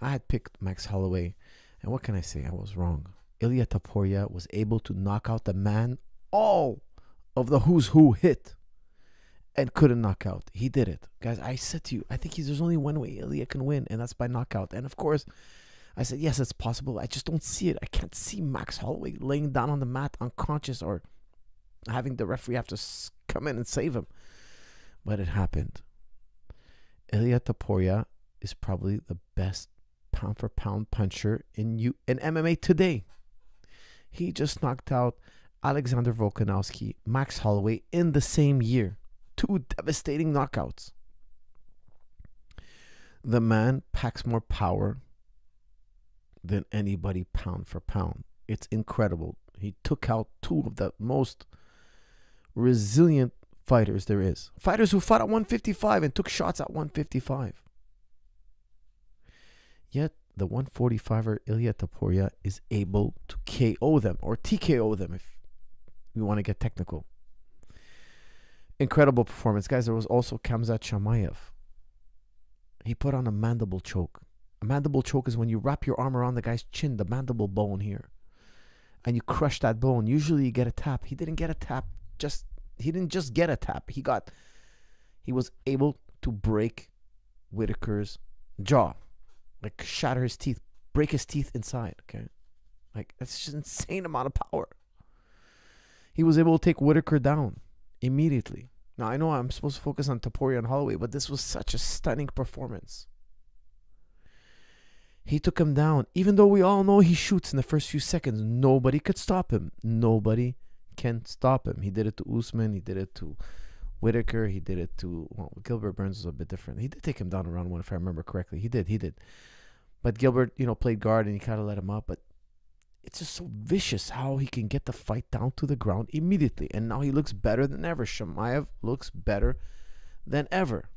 I had picked Max Holloway, and what can I say? I was wrong. Ilia Topuria was able to knock out the man all of the who's who hit and couldn't knock out. He did it. Guys, I said to you, I think there's only one way Ilia can win, and that's by knockout. And of course, I said, yes, it's possible. I just don't see it. I can't see Max Holloway laying down on the mat unconscious or having the referee have to come in and save him. But it happened. Ilia Topuria is probably the best pound-for-pound puncher in MMA today. He just knocked out Alexander Volkanovski, Max Holloway in the same year. 2 devastating knockouts. The man packs more power than anybody pound for pound. It's incredible. He took out 2 of the most resilient fighters there is. Fighters who fought at 155 and took shots at 155. Yet the 145er Ilia Topuria is able to KO them, or TKO them if we want to get technical. Incredible performance. Guys, there was also Khamzat Chimaev. He put on a mandible choke. A mandible choke is when you wrap your arm around the guy's chin, the mandible bone here, and you crush that bone. Usually you get a tap. He didn't get a tap. He didn't just get a tap. He was able to break Whitaker's jaw. Like shatter his teeth, break his teeth inside, okay? Like, that's just an insane amount of power. He was able to take Whitaker down immediately. Now, I know I'm supposed to focus on Topuria and Holloway, but this was such a stunning performance. He took him down. Even though we all know he shoots in the first few seconds, nobody could stop him. Nobody can stop him. He did it to Usman. He did it to Whitaker. He did it to, well, Gilbert Burns was a bit different. He did take him down in round 1, if I remember correctly. He did. But Gilbert, played guard and he kind of let him up. But it's just so vicious how he can get the fight down to the ground immediately. And now he looks better than ever. Chimaev looks better than ever.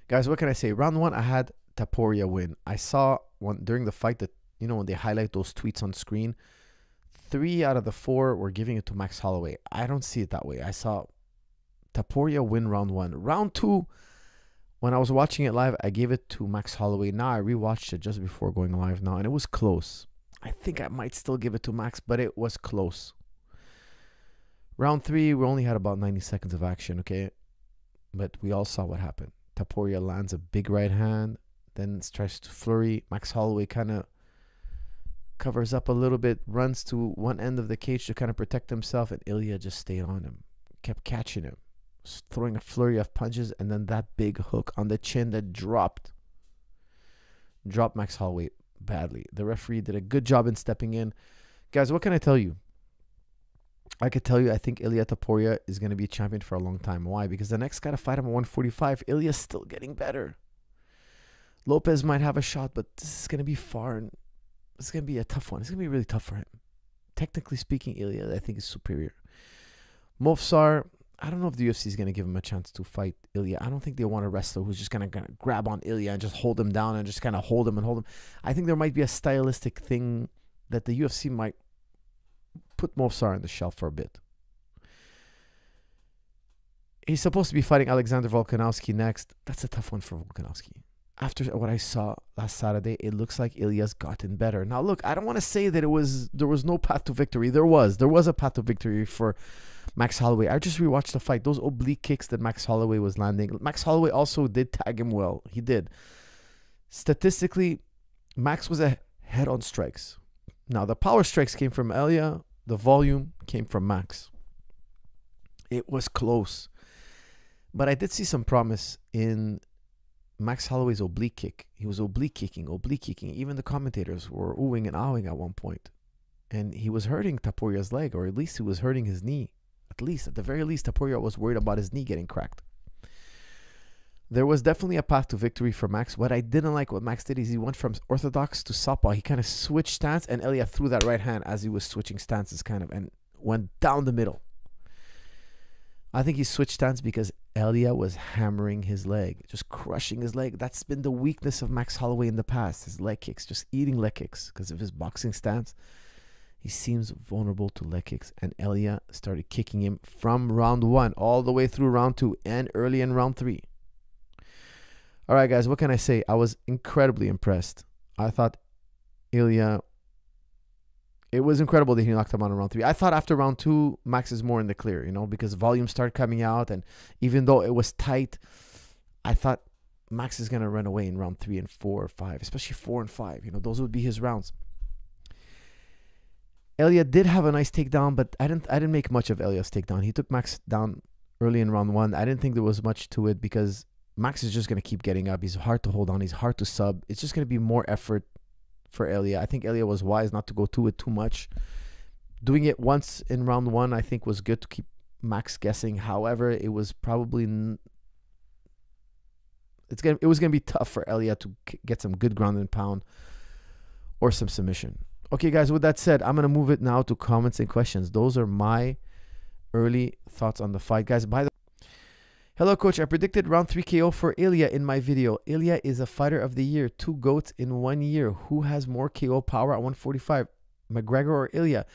Guys, what can I say? Round 1, I had Topuria win. I saw one during the fight that, when they highlight those tweets on screen, 3 out of the 4 were giving it to Max Holloway. I don't see it that way. I saw Topuria win round 1. Round 2, when I was watching it live, I gave it to Max Holloway. Now I rewatched it just before going live now, and it was close. I think I might still give it to Max, but it was close. Round 3, we only had about 90 seconds of action, okay? But we all saw what happened. Topuria lands a big right hand, then tries to flurry. Max Holloway kind of covers up a little bit, runs to one end of the cage to kind of protect himself, and Ilia just stayed on him, kept catching him, throwing a flurry of punches, and then that big hook on the chin that dropped Max Holloway badly. The referee did a good job in stepping in. Guys, what can I tell you? I could tell you I think Ilia Topuria is going to be a champion for a long time. Why? Because the next guy to fight him at 145, Ilia's still getting better. Lopez might have a shot, but this is going to be far, and it's going to be a tough one. It's going to be really tough for him. Technically speaking, Ilia, I think, is superior. Movsar, I don't know if the UFC is going to give him a chance to fight Ilia. I don't think they want a wrestler who's just going to grab on Ilia and just hold him down and just kind of hold him. I think there might be a stylistic thing that the UFC might put Movsar on the shelf for a bit. He's supposed to be fighting Alexander Volkanovski next. That's a tough one for Volkanovski. After what I saw last Saturday, it looks like Ilia's gotten better. Now, look, I don't want to say that there was no path to victory. There was a path to victory for Max Holloway. I just rewatched the fight. Those oblique kicks that Max Holloway was landing. Max Holloway also did tag him well. He did. Statistically, Max was ahead on strikes. Now, the power strikes came from Ilia. The volume came from Max. It was close. But I did see some promise in Max Holloway's oblique kick. He was oblique kicking. Even the commentators were oohing and ahhing at one point. And he was hurting Topuria's leg, or at least he was hurting his knee. At the very least, Topuria was worried about his knee getting cracked. There was definitely a path to victory for Max. What I didn't like what Max did is he went from orthodox to southpaw. He kind of switched stance, and Ilia threw that right hand as he was switching stances and went down the middle. I think he switched stance because Ilia was hammering his leg, just crushing his leg. That's been the weakness of Max Holloway in the past, his leg kicks, just eating leg kicks because of his boxing stance. He seems vulnerable to leg kicks, and Ilia started kicking him from round 1 all the way through round 2 and early in round 3. All right, guys, what can I say? I was incredibly impressed. I thought Ilia, it was incredible that he knocked him out in round 3. I thought after round 2, Max is more in the clear, you know, because volume started coming out. And even though it was tight, I thought Max is going to run away in round 3 and 4 or 5, especially 4 and 5. You know, those would be his rounds. Ilia did have a nice takedown, but I didn't make much of Ilia's takedown. He took Max down early in round 1. I didn't think there was much to it because Max is just going to keep getting up. He's hard to hold on. He's hard to sub. It's just going to be more effort for Ilia. I think Ilia was wise not to go to it too much. Doing it once in round 1, I think, was good to keep Max guessing. However, it was probably it was gonna be tough for Ilia to get some good ground and pound or some submission. Okay, guys. With that said, I'm gonna move it now to comments and questions. Those are my early thoughts on the fight, guys. By the hello, coach. I predicted round 3 KO for Ilia in my video. Ilia is a fighter of the year. 2 GOATs in 1 year. Who has more KO power at 145? McGregor or Ilia?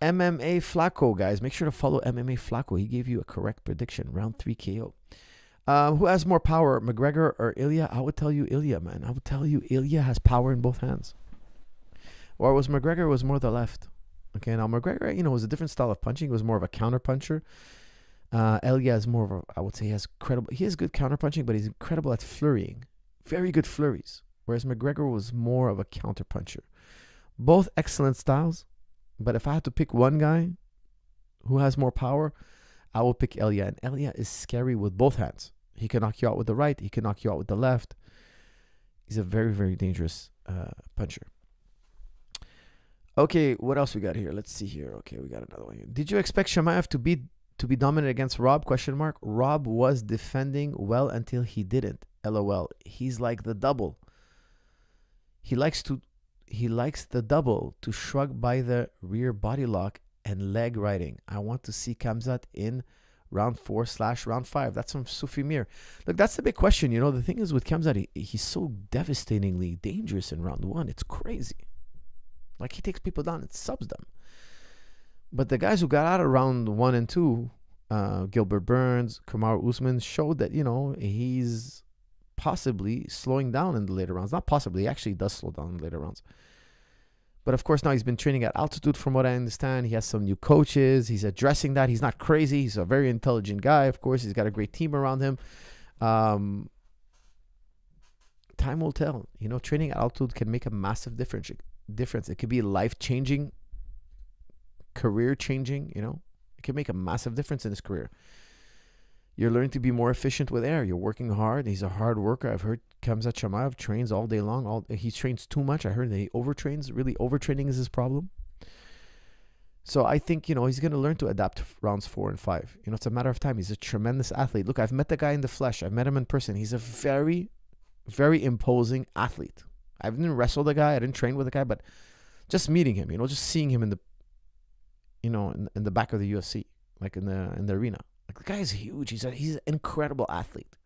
MMA Flacco, guys. Make sure to follow MMA Flacco. He gave you a correct prediction. Round 3 KO. Who has more power, McGregor or Ilia? I would tell you Ilia, man. I would tell you Ilia has power in both hands. Or was McGregor was more the left? Okay, now McGregor, you know, was a different style of punching. He was more of a counter puncher. Ilia is more of a, I would say he has good counter punching, but he's incredible at flurrying. Very good flurries. Whereas McGregor was more of a counter puncher. Both excellent styles, but if I had to pick one guy who has more power, I will pick Ilia. And Ilia is scary with both hands. He can knock you out with the right. He can knock you out with the left. He's a very, very dangerous puncher. Okay, what else we got here? Let's see here. Okay, we got another one here. Did you expect Chimaev to be dominant against Rob? Question mark. Rob was defending well until he didn't. LOL. He's like the double. He likes the double to shrug by the rear body lock and leg riding. I want to see Khamzat in round 4/round 5. That's from Sufi Mir. Look, that's the big question. You know, the thing is with Khamzat, he's so devastatingly dangerous in round 1. It's crazy. Like, he takes people down and subs them. But the guys who got out of round 1 and 2, Gilbert Burns, Kamaru Usman, showed that, you know, he's possibly slowing down in the later rounds. Not possibly, he actually does slow down in the later rounds. But of course, now he's been training at altitude, from what I understand. He has some new coaches. He's addressing that. He's not crazy. He's a very intelligent guy, of course. He's got a great team around him. Time will tell. You know, training at altitude can make a massive difference. It could be life-changing, career-changing, you know. It can make a massive difference in his career. You're learning to be more efficient with air. You're working hard. He's a hard worker. I've heard Khamzat Chimaev trains all day long. He trains too much. I heard that he overtrains. Really, overtraining is his problem. So I think, you know, he's going to learn to adapt rounds 4 and 5. You know, it's a matter of time. He's a tremendous athlete. Look, I've met the guy in the flesh. I've met him in person. He's a very, very imposing athlete. I didn't wrestle the guy. I didn't train with the guy, but just meeting him, you know, just seeing him in the, you know, in the back of the UFC, like in the arena. Like, the guy is huge. He's an incredible athlete.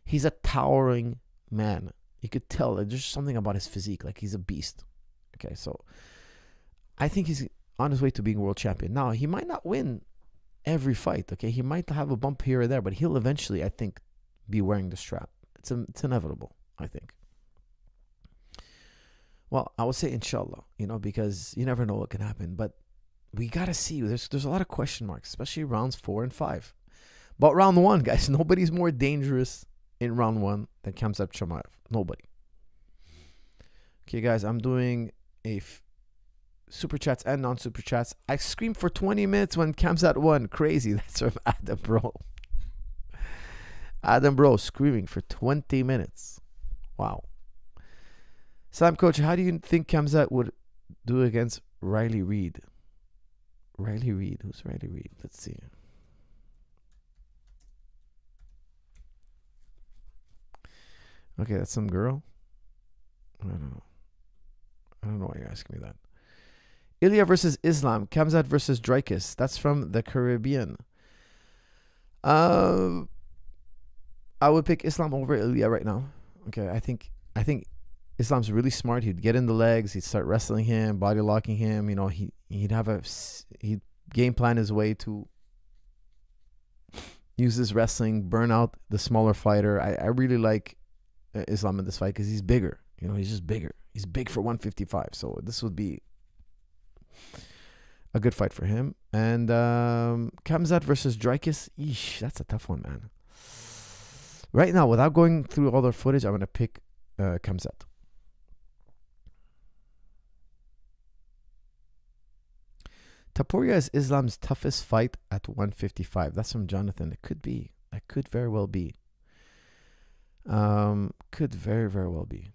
He's a towering man. You could tell there's just something about his physique. Like, he's a beast. Okay, so I think he's on his way to being world champion. Now, he might not win every fight. Okay, he might have a bump here or there, but he'll eventually, I think, be wearing the strap. It's inevitable, I think. Well, I would say inshallah, you know, because you never know what can happen. But we got to see. There's a lot of question marks, especially rounds 4 and 5. But round 1, guys, nobody's more dangerous in round 1 than Khamzat Chimaev. Nobody. Okay, guys, I'm doing super chats and non-super chats. I screamed for 20 minutes when Khamzat won. Crazy. That's from Adam, bro. Adam, bro, screaming for 20 minutes. Wow. Sam, coach, how do you think Khamzat would do against Riley Reid? Riley Reid. Who's Riley Reid? Let's see. Okay, that's some girl. I don't know why you're asking me that. Ilia versus Islam. Khamzat versus Dricus. That's from the Caribbean. I would pick Islam over Ilia right now. Okay, I think Islam's really smart. He'd get in the legs. He'd start wrestling him, body locking him. You know, he'd game plan his way to, uses wrestling, burn out the smaller fighter. I really like Islam in this fight because he's bigger. You know, he's just bigger. He's big for 155. So this would be a good fight for him. And Khamzat versus Dricus. Eesh, that's a tough one, man. Right now, without going through all their footage, I'm going to pick Khamzat. Topuria is Islam's toughest fight at 155. That's from Jonathan. It could be. That could very well be. Could very, very well be.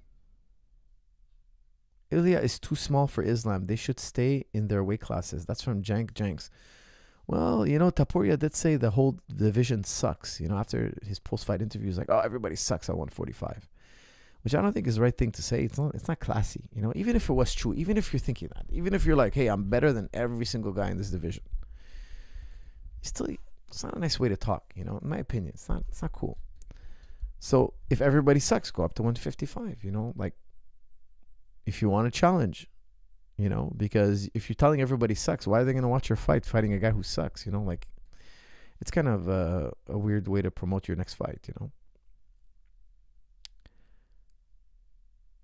Ilia is too small for Islam. They should stay in their weight classes. That's from Janks. Well, you know, Topuria did say the whole division sucks. You know, after his post-fight interview, he's like, oh, everybody sucks at 145. Which I don't think is the right thing to say. It's not classy. You know, even if it was true, even if you're thinking that, even if you're like, hey, I'm better than every single guy in this division. Still, it's not a nice way to talk, you know, in my opinion. It's not cool. So if everybody sucks, go up to 155, you know, like if you want to challenge, you know, because if you're telling everybody sucks, why are they going to watch your fight fighting a guy who sucks? You know, like it's kind of a weird way to promote your next fight, you know.